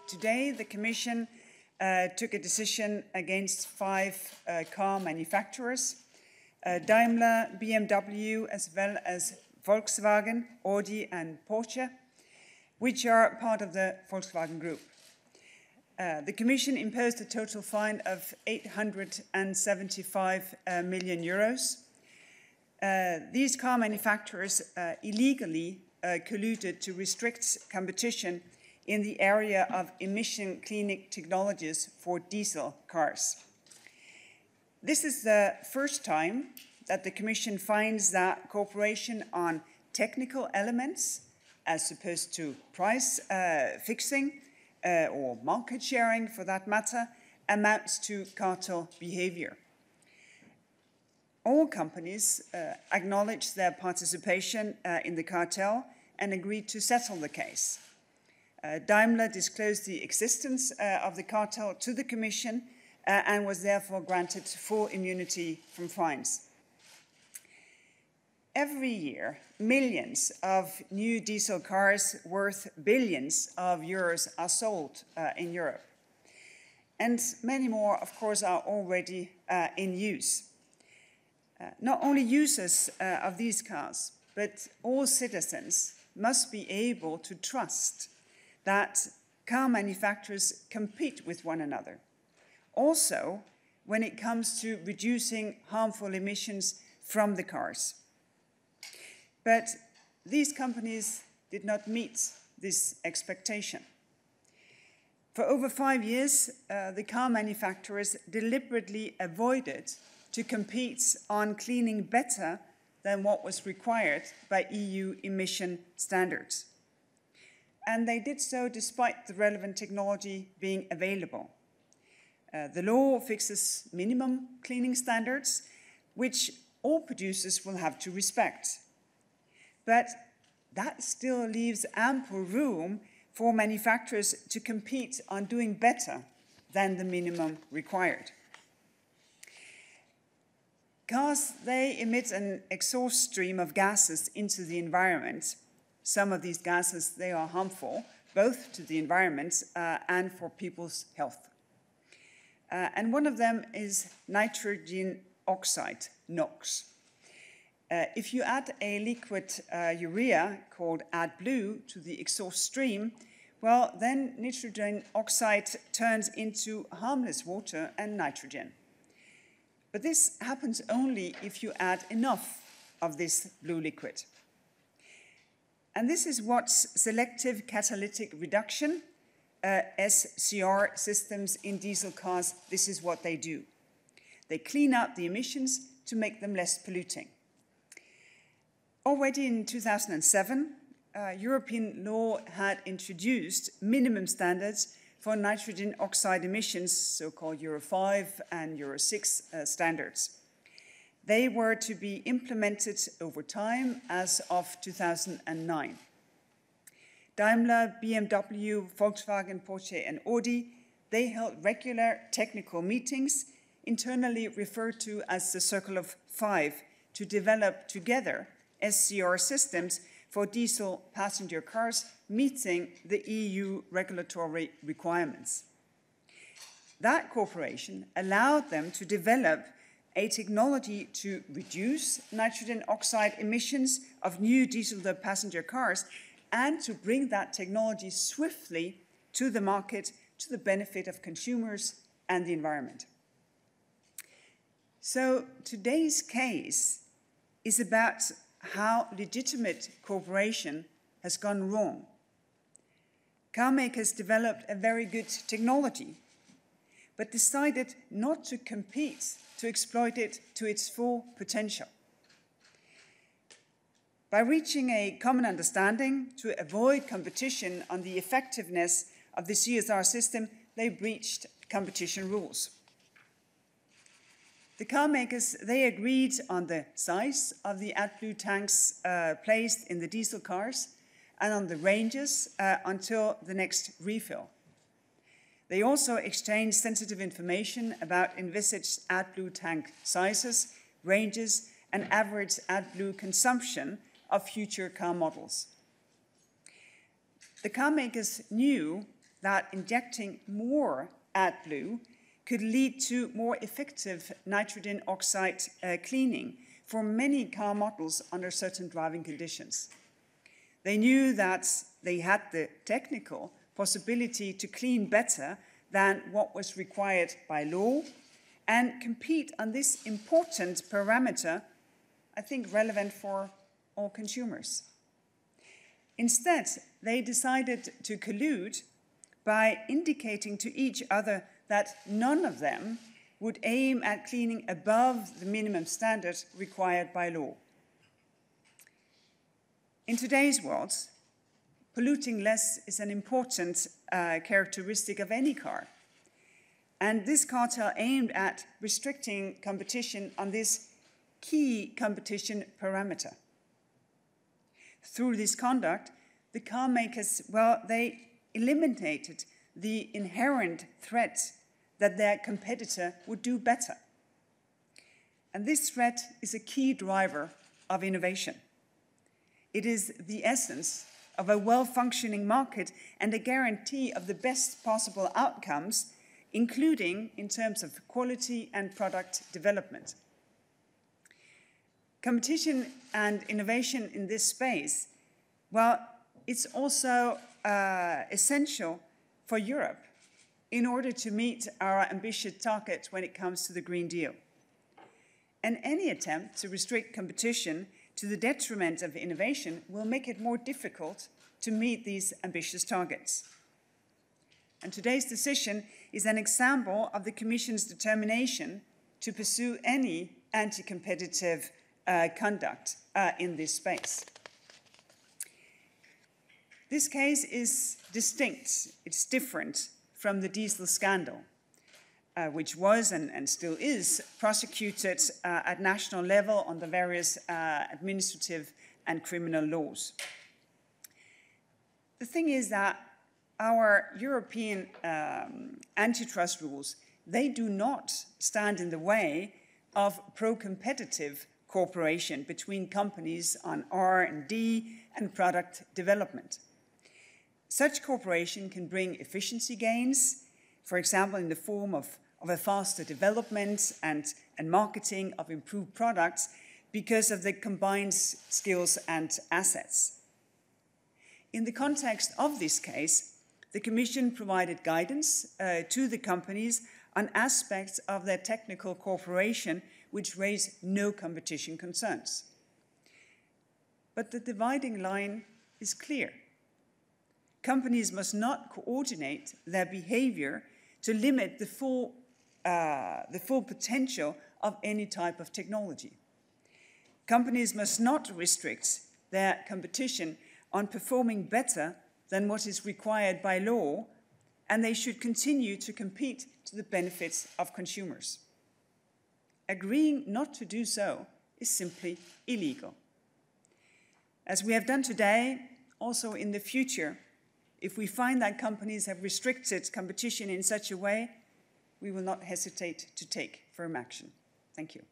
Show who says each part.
Speaker 1: Today, the Commission took a decision against 5 car manufacturers, Daimler, BMW, as well as Volkswagen, Audi, and Porsche, which are part of the Volkswagen Group. The Commission imposed a total fine of 875 million euros. These car manufacturers illegally colluded to restrict competition in the area of emission cleaning technologies for diesel cars. This is the first time that the Commission finds that cooperation on technical elements, as opposed to price fixing or market sharing for that matter, amounts to cartel behavior. All companies acknowledged their participation in the cartel and agreed to settle the case. Daimler disclosed the existence of the cartel to the Commission and was therefore granted full immunity from fines. Every year, millions of new diesel cars worth billions of euros are sold in Europe. And many more, of course, are already in use. Not only users of these cars, but all citizens must be able to trust that car manufacturers compete with one another, also when it comes to reducing harmful emissions from the cars. But these companies did not meet this expectation. For over 5 years, the car manufacturers deliberately avoided to compete on cleaning better than what was required by EU emission standards. And they did so despite the relevant technology being available. The law fixes minimum cleaning standards, which all producers will have to respect. But that still leaves ample room for manufacturers to compete on doing better than the minimum required. Cars, they emit an exhaust stream of gases into the environment. Some of these gases, they are harmful, both to the environment and for people's health. And one of them is nitrogen oxide, NOx. If you add a liquid urea called AdBlue to the exhaust stream, well, then nitrogen oxide turns into harmless water and nitrogen. But this happens only if you add enough of this blue liquid. And this is what selective catalytic reduction, SCR systems in diesel cars, this is what they do. They clean up the emissions to make them less polluting. Already in 2007, European law had introduced minimum standards for nitrogen oxide emissions, so-called Euro 5 and Euro 6 standards. They were to be implemented over time as of 2009. Daimler, BMW, Volkswagen, Porsche, and Audi, they held regular technical meetings, internally referred to as the Circle of Five, to develop together SCR systems for diesel passenger cars meeting the EU regulatory requirements. That cooperation allowed them to develop a technology to reduce nitrogen oxide emissions of new diesel passenger cars and to bring that technology swiftly to the market to the benefit of consumers and the environment. So today's case is about how legitimate cooperation has gone wrong. Car makers developed a very good technology, but decided not to compete to exploit it to its full potential. By reaching a common understanding to avoid competition on the effectiveness of the CSR system, they breached competition rules. The car makers, they agreed on the size of the AdBlue tanks placed in the diesel cars and on the ranges until the next refill. They also exchanged sensitive information about envisaged AdBlue tank sizes, ranges, and average AdBlue consumption of future car models. The car makers knew that injecting more AdBlue could lead to more effective nitrogen oxide cleaning for many car models under certain driving conditions. They knew that they had the technical possibility to clean better than what was required by law and compete on this important parameter, I think relevant for all consumers. Instead, they decided to collude by indicating to each other that none of them would aim at cleaning above the minimum standard required by law. In today's world, polluting less is an important characteristic of any car. And this cartel aimed at restricting competition on this key competition parameter. Through this conduct, the car makers, well, they eliminated the inherent threat that their competitor would do better. And this threat is a key driver of innovation. It is the essence of a well-functioning market and a guarantee of the best possible outcomes, including in terms of quality and product development. Competition and innovation in this space, well, it's also essential for Europe in order to meet our ambitious targets when it comes to the Green Deal. And any attempt to restrict competition to the detriment of innovation will make it more difficult to meet these ambitious targets. And today's decision is an example of the Commission's determination to pursue any anti-competitive conduct in this space. This case is distinct, it's different from the diesel scandal, which was and still is prosecuted at national level on the various administrative and criminal laws. The thing is that our European antitrust rules, they do not stand in the way of pro-competitive cooperation between companies on R&D and product development. Such cooperation can bring efficiency gains, for example, in the form of a faster development and marketing of improved products because of the combined skills and assets. In the context of this case, the Commission provided guidance to the companies on aspects of their technical cooperation which raise no competition concerns. But the dividing line is clear. Companies must not coordinate their behavior to limit the full potential of any type of technology. Companies must not restrict their competition on performing better than what is required by law, and they should continue to compete to the benefits of consumers. Agreeing not to do so is simply illegal. As we have done today, also in the future, if we find that companies have restricted competition in such a way, we will not hesitate to take firm action. Thank you.